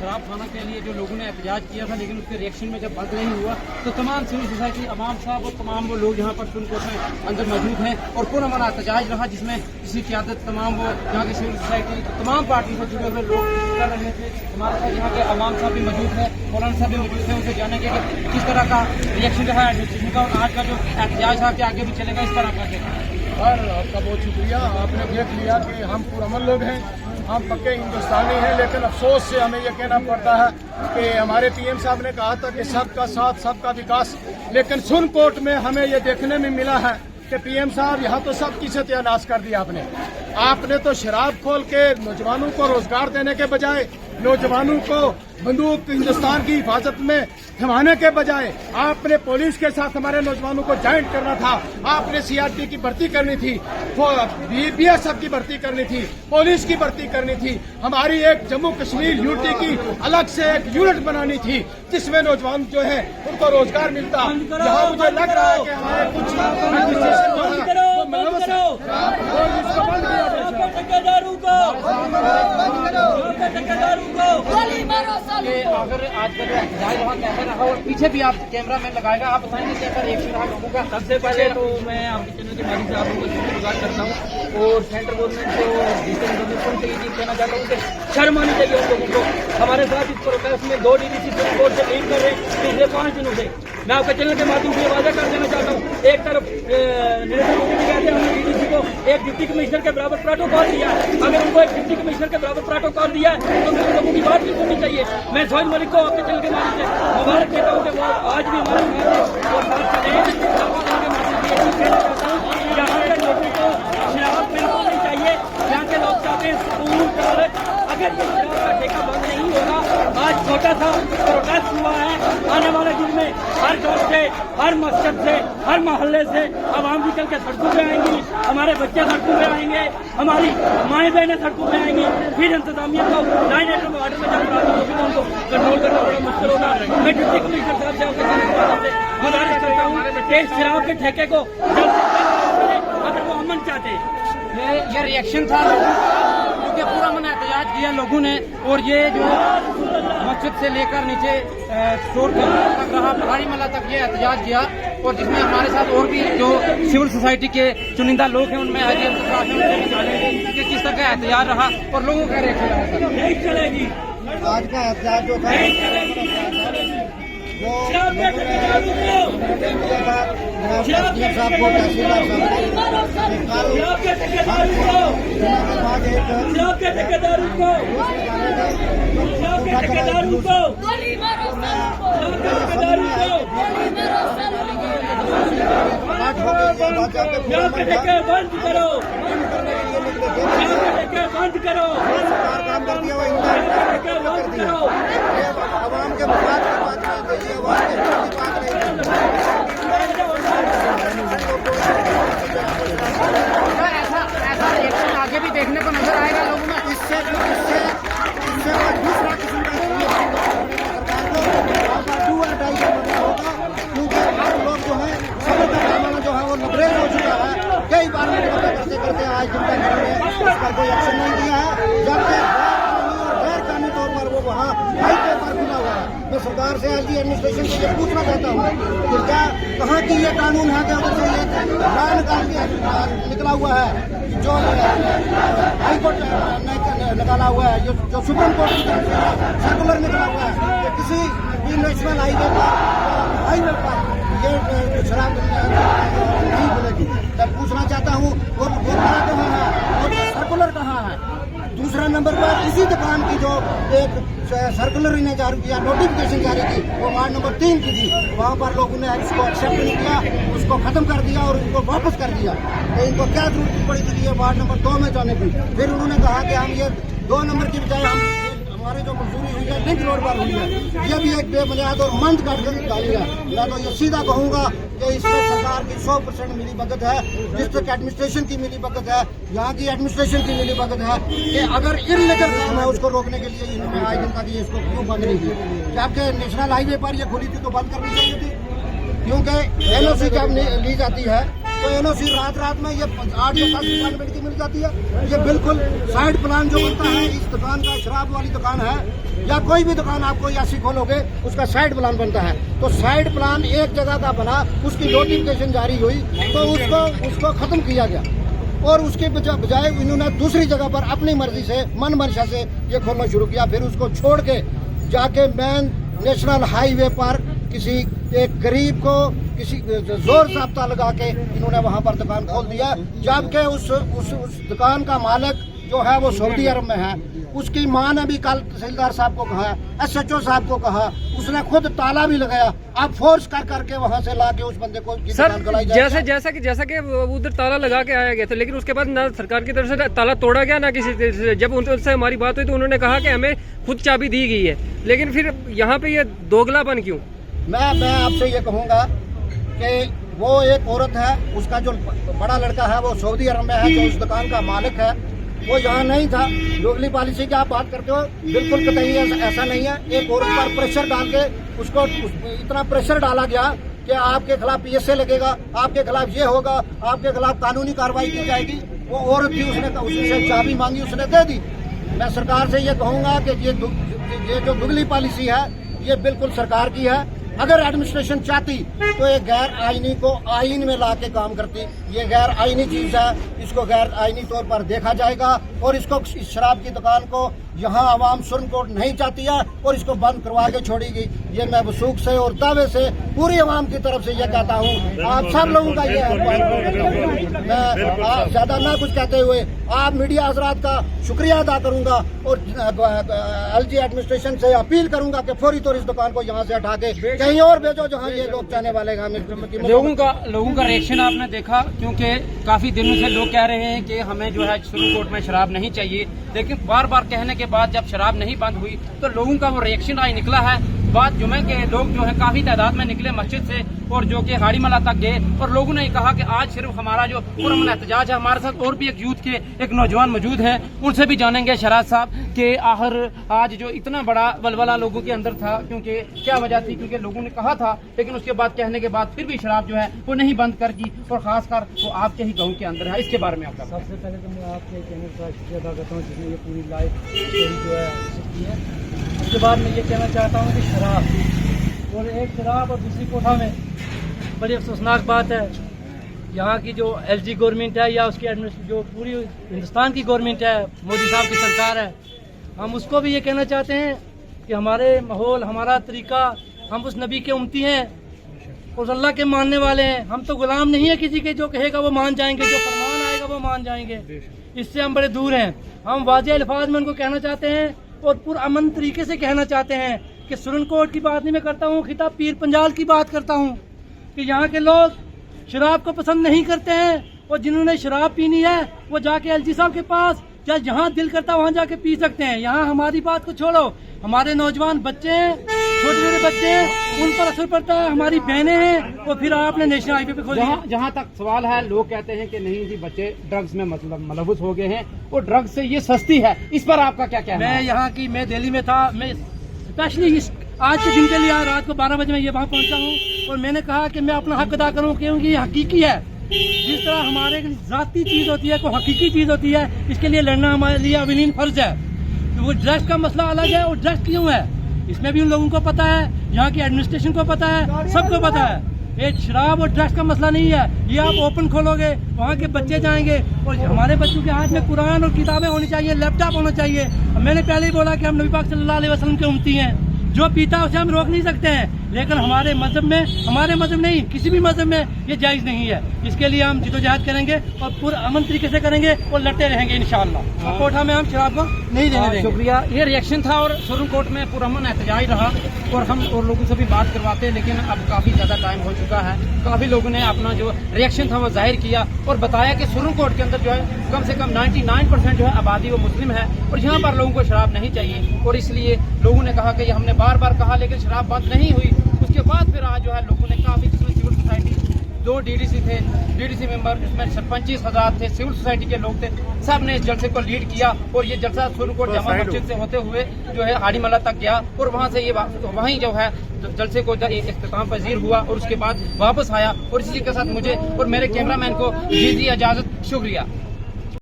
शराब खाना के लिए जो लोगों ने एहतजाज किया था, लेकिन उसके रिएक्शन में जब बंद नहीं हुआ तो तमाम सिविल सोसाइटी, अवाम साहब और तमाम वो लोग यहाँ पर सुनकोट में अंदर मौजूद हैं और पुरअमन एहतजाज रहा, जिसमें किसी क़यादत तमाम वो यहाँ की सिविल सोसाइटी तमाम पार्टी से जुड़े हुए लोग कर रहे थे। हमारे साथ यहाँ के अवाम साहब भी मौजूद है, मौलाना साहब भी मौजूद है, उनसे जानेंगे कि किस तरह का रिएक्शन रहा एडमिनिस्ट्रेशन का और आज का जो एहतजाज था कि आगे भी चलेगा इस तरह का। और आपका बहुत शुक्रिया। आपने देख लिया कि हम पुरअमन लोग हैं, हम पक्के हिंदुस्तानी हैं, लेकिन अफसोस से हमें यह कहना पड़ता है कि हमारे पीएम साहब ने कहा था कि सबका साथ सबका विकास, लेकिन सुनकोट में हमें यह देखने में मिला है कि पीएम साहब यहाँ तो सबकी सत्यानाश कर दिया आपने तो शराब खोल के नौजवानों को रोजगार देने के बजाय, नौजवानों को बंदूक हिंदुस्तान की हिफाजत में थमाने के बजाय आपने पुलिस के साथ हमारे नौजवानों को ज्वाइंट करना था। आपने सीआरपी की भर्ती करनी थी, बीएसएफ की भर्ती करनी थी, पुलिस की भर्ती करनी थी। हमारी एक जम्मू कश्मीर यूटी की अलग से एक यूनिट बनानी थी जिसमें नौजवान जो है उनको रोजगार मिलता। यहाँ मुझे लग रहा है कि हमारे कुछ अगर आज का जो एहतजाज वहाँ कैसा रहा और पीछे भी आप कैमरा में लगाएगा, आप बताएंगे कैसा रिएक्शन रहा लोगों का। सबसे पहले तो मैं आपके चैनल के माध्यम से आप लोगों को शुक्रगुजार करता हूँ और सेंट्रल गवर्नमेंट को डिजिटल गवर्नमेंट से ये चीज कहना चाहता हूँ कि शर्म आनी चाहिए उन लोगों को। हमारे साथ इस प्रोटेस्ट में 2 डीडीसी सुप्रीम कोर्ट से लीड कर रहे हैं पिछले 5 दिनों से। मैं आपके चैनल के माध्यम से वादा कर देना चाहता हूँ, एक तरफ नरेंद्र मोदी जी कहते हैं हमने डीडीसी को एक डिप्टी कमिश्नर के बराबर प्रोटोकॉल दिया है। अगर उनको एक डिप्टी कमिश्नर के बराबर प्रोटोकॉल दिया है तो उन लोगों की बात भी सुननी चाहिए। मैं सोहेल मलिक को आपके चैनल के माध्यम से मुबारक देता हूँ कि वो आज भी हमारे साथ और साथ चले हैं। यहाँ के लोगों को शराब बिल्कुल नहीं चाहिए। यहाँ के लोग चाहते हैं सुकून। अगर ये शराब का ठेका बंद नहीं होगा, आज छोटा सा प्रोटेस्ट हुआ है, आने वाले दिन में हर गाँव से, हर मस्जिद से, हर मोहल्ले से आवाम भी चल के सड़कों पे आएंगी, हमारे बच्चे सड़कों पे आएंगे, हमारी माएँ बहनें सड़कों पे आएंगी। फिर इंतजामिया को 9 ऑर्डर में जब उनको कंट्रोल करना बड़ा मुश्किल होगा। मैं डिप्टी कमिश्नर साहब से आपके गुजारिश करता हूँ कि शराब के ठेके को जल्द से जल्द अगर वो अमन चाहते हैं। ये रिएक्शन था क्योंकि पूरा मन एहतजाज किया लोगों ने और ये जो मस्जिद से लेकर नीचे स्टोर तक रहा, पहाड़ी मल्ला तक ये एहतजाज किया और जिसमें हमारे साथ और भी जो सिविल सोसाइटी के चुनिंदा लोग हैं उनमें आज उनसे भी जानेंगे कि किस तरह का एहतजाज रहा और लोगों का रिएक्शन रहा। नहीं चलेगी आज का एहतजाज जो था साहब को तहसीलदार बंद करो, बंद करो, काम कर दिया आवाम के मुखात की बात नहीं है, आवाम के बात ऐसा रिएक्शन आगे भी देखने को नजर आएगा लोगों में। इससे दूसरा किस्म का डू और डाई करना होगा, क्योंकि आप लोग जो है सबर का पैमाना जो है वो लबरेज हो चुका है। कई बार करते करते आज दिन तक इस पर कोई एक्शन नहीं दिया है, जबकि गैर कानूनी तौर पर वो वहाँ हाईवे पर खुला हुआ है। मैं सरकार से आज एडमिनिस्ट्रेशन से ये पूछना चाहता हूँ कि क्या कहाँ की ये कानून है कि अगर से ये लॉ निकाल के निकला हुआ है जो हाईकोर्ट ने निकाला हुआ है, जो सुप्रीम कोर्ट की तरफ से सर्कुलर निकला हुआ है कि किसी भी नेशनल हाईवे पर ये शराब नहीं मिलेगी। मैं पूछना चाहता हूँ वो कहाँ है और सर्कुलर कहाँ है। दूसरा नंबर पर इसी दुकान की जो एक सर्कुलर ने जारी किया, नोटिफिकेशन जारी की, वो वार्ड नंबर 3 की थी। वहाँ पर लोगों ने इसको एक्सेप्ट नहीं किया, उसको खत्म कर दिया और उसको वापस कर दिया। तो इनको क्या जरूरत पड़ी थी ये वार्ड नंबर 2 में जाने की। फिर उन्होंने कहा कि हम ये 2 नंबर की बजाय हम हमारे जो मंजूरी हुई है लिंक रोड पर हुई है, ये भी एक बेबुनियाद और मंद गाली है। मैं तो ये सीधा कहूँगा कि इसमें सरकार की 100% मिली भगत है, डिस्ट्रिक्ट एडमिनिस्ट्रेशन की मिली भगत है, यहाँ की एडमिनिस्ट्रेशन की मिली भगत है कि अगर इल्लीगल काम है उसको रोकने के लिए इन्होंने आज दिन तक इसको क्यों बंद नहीं की। जबकि नेशनल हाईवे पर ये खुली थी तो बंद करनी चाहिए थी, क्योंकि एनओसी जब ली जाती है तो एनओसी रात में ये 8 से 10 डिपार्टमेंट की मिल जाती है। ये बिल्कुल साइड प्लान जो बनता है, इस दुकान का शराब वाली दुकान है, या कोई भी दुकान आप कोई ऐसी खोलोगे उसका साइड प्लान बनता है, तो साइड प्लान एक जगह का बना, उसकी नोटिफिकेशन जारी हुई तो उसको खत्म किया गया और उसके बजाय इन्होंने दूसरी जगह पर अपनी मर्जी से मन मंशा से ये खोलना शुरू किया। फिर उसको छोड़ के जाके मेन नेशनल हाईवे पर किसी एक गरीब को किसी जोर ज़ाब्ता लगा के इन्होंने वहां पर दुकान खोल दिया, जबकि उस दुकान का मालिक जो है वो सऊदी अरब में है। उसकी मां ने भी कल तहसीलदार साहब को कहा, SHO साहब को कहा, उसने खुद ताला भी लगाया। आप फोर्स कर करके वहां से ला के उस बंदे को दुकान खोलाई जाए। जैसा कि उधर ताला लगा के आया गया था, लेकिन उसके बाद ना सरकार की तरफ से ताला तोड़ा गया ना किसी तरह से। जब उनसे हमारी बात हुई तो उन्होंने कहा कि हमें खुद चाबी दी गई है, लेकिन फिर यहाँ पे ये दोगलापन क्यों? मैं आपसे ये कहूँगा कि वो एक औरत है, उसका जो बड़ा लड़का है वो सऊदी अरब में है, जो उस दुकान का मालिक है वो यहाँ नहीं था। दोगली पॉलिसी की आप बात करते हो, बिल्कुल कतई ऐसा नहीं है। एक औरत पर प्रेशर डाल के उसको इतना प्रेशर डाला गया कि आपके खिलाफ PSA लगेगा, आपके खिलाफ ये होगा, आपके खिलाफ कानूनी कार्रवाई की जाएगी। वो औरत थी, उसने चाबी मांगी, उसने दे दी। मैं सरकार से ये कहूँगा कि ये जो दुगली पॉलिसी है ये बिल्कुल सरकार की है। अगर एडमिनिस्ट्रेशन चाहती तो ये गैर आईनी को आईन में ला के काम करती। ये गैर आईनी चीज है, इसको गैर आईनी तौर पर देखा जाएगा और इसको इस शराब की दुकान को यहाँ आवाम सुप्रीम कोर्ट नहीं चाहती है और इसको बंद करवा के छोड़ेगी। ये मैं वसूख से और दावे से पूरी आवाम की तरफ से ये कहता हूँ। आप सब लोगों का ये मैं ज्यादा ना कुछ कहते हुए आप मीडिया हजरात का शुक्रिया अदा करूंगा और LG एडमिनिस्ट्रेशन से अपील करूंगा कि फौरी तौर इस दुकान को यहाँ से हटा के कहीं और भेजो जहाँ ये लोग चाहने वाले हैं। लोगों का रिएक्शन आपने देखा, क्योंकि काफी दिनों से लोग कह रहे हैं कि हमें जो है सुप्रीम कोर्ट में शराब नहीं चाहिए, लेकिन बार बार कहने के बाद जब शराब नहीं बंद हुई तो लोगों का वो रिएक्शन आज निकला है। बात जुमे के लोग जो है काफी तादाद में निकले मस्जिद से और जो कि हाड़ीमला तक गए और लोगों ने कहा कि आज सिर्फ हमारा जो पुरअमन एहतजाज है, हमारे साथ और भी एक यूथ के एक नौजवान मौजूद हैं, उनसे भी जानेंगे शराज साहब कि आखिर आज जो इतना बड़ा बलबला लोगों के अंदर था, क्योंकि क्या वजह थी? क्योंकि लोगों ने कहा था लेकिन उसके बाद कहने के बाद फिर भी शराब जो है वो नहीं बंद कर दी और खासकर वो आपके ही गाँव के अंदर है। इसके बारे में आपका? सबसे पहले तो मैं आपके चैनल का शुक्रिया अदा करता हूँ जिसने ये पूरी लाइव स्टोरी जो है की है। उसके बाद मैं ये कहना चाहता हूँ कि शराब और एक शराब और दूसरी कोठा में बड़ी अफसोसनाक बात है। यहाँ की जो LG गवर्नमेंट है या उसकी जो पूरी हिंदुस्तान की गवर्नमेंट है, मोदी साहब की सरकार है, हम उसको भी ये कहना चाहते हैं कि हमारे माहौल, हमारा तरीका, हम उस नबी के उम्मती हैं और अल्लाह के मानने वाले हैं। हम तो गुलाम नहीं है किसी के, जो कहेगा वो मान जाएंगे, जो फरमान आएगा वो मान जाएंगे। इससे हम बड़े दूर हैं। हम वाज़ेह अल्फाज में उनको कहना चाहते हैं और पुरअमन तरीके से कहना चाहते हैं कि सुप्रीम कोर्ट की बात नहीं मैं करता हूँ, खिताब पीर पंजाल की बात करता हूँ कि यहाँ के लोग शराब को पसंद नहीं करते हैं और जिन्होंने शराब पीनी है वो जाके LG साहब के पास या जहाँ दिल करता वहाँ जाके पी सकते हैं। यहाँ हमारी बात को छोड़ो, हमारे नौजवान बच्चे हैं, छोटे छोटे बच्चे हैं, उन पर असर पड़ता है, हमारी बहनें हैं, और फिर आपने नेशनल हाईवे पे खोल दिया। जहाँ तक सवाल है, लोग कहते हैं कि नहीं जी बच्चे ड्रग्स में मलबूस हो गए हैं और ड्रग्स से ये सस्ती है, इस पर आपका क्या कहना है? मैं यहाँ की, मैं दिल्ली में था, मैं स्पेशली आज के दिन के लिए रात को 12 बजे मैं ये वहाँ पहुँचा हूँ और मैंने कहा कि मैं अपना हक अदा करूँ क्योंकि ये हकीकी है। जिस तरह हमारे ज़ाती चीज़ होती है, कोई हकीकी चीज़ होती है, इसके लिए लड़ना हमारे लिए अवलीन फर्ज है। तो वो ड्रग्स का मसला अलग है और ड्रग्स क्यों है इसमें भी उन लोगों को पता है, यहाँ की एडमिनिस्ट्रेशन को पता है, सबको पता है। ये शराब और ड्रग्स का मसला नहीं है। ये आप ओपन खोलोगे, वहाँ के बच्चे जाएंगे और हमारे बच्चों के हाथ में कुरान और किताबें होनी चाहिए, लैपटॉप होना चाहिए। मैंने पहले ही बोला कि हम नबी पाक सल्लल्लाहु अलैहि वसल्लम के उम्मती हैं, जो पीता है उसे हम रोक नहीं सकते हैं, लेकिन हमारे मजहब नहीं, किसी भी मजहब में ये जायज़ नहीं है। इसके लिए हम जिदोजहद करेंगे और पुरअमन तरीके से करेंगे और लड़ते रहेंगे इंशाअल्लाह। कोठा में हम शराब को नहीं देने देंगे। शुक्रिया। ये रिएक्शन था और सुप्रीम कोर्ट में पुरअमन एहतजाज रहा और हम और लोगों से भी बात करवाते हैं, लेकिन अब काफ़ी ज़्यादा टाइम हो चुका है। काफ़ी लोगों ने अपना जो रिएक्शन था वो जाहिर किया और बताया कि सुप्रीम कोर्ट के अंदर जो है कम से कम 99% जो है आबादी वो मुस्लिम है और यहाँ पर लोगों को शराब नहीं चाहिए और इसलिए लोगों ने कहा कि हमने बार बार कहा लेकिन शराब बंद नहीं हुई। उसके बाद फिर आज जो है लोगों ने काफ़ी, जिसमें सिविल सोसाइटी 2 DDC थे, DDC मेंबर, जिसमें सरपंची हज़रात थे, सिविल सोसाइटी के लोग थे, सब ने इस जलसे को लीड किया और ये जलसा सुप्रीम कोर्ट जामा मस्जिद से होते हुए जो है हाड़ीमला तक गया और वहाँ से ये वहीं जो है जलसे को इख्तिताम पजीर हुआ और उसके बाद वापस आया। और इसी के साथ मुझे और मेरे कैमरामैन को दीजिए इजाज़त। शुक्रिया।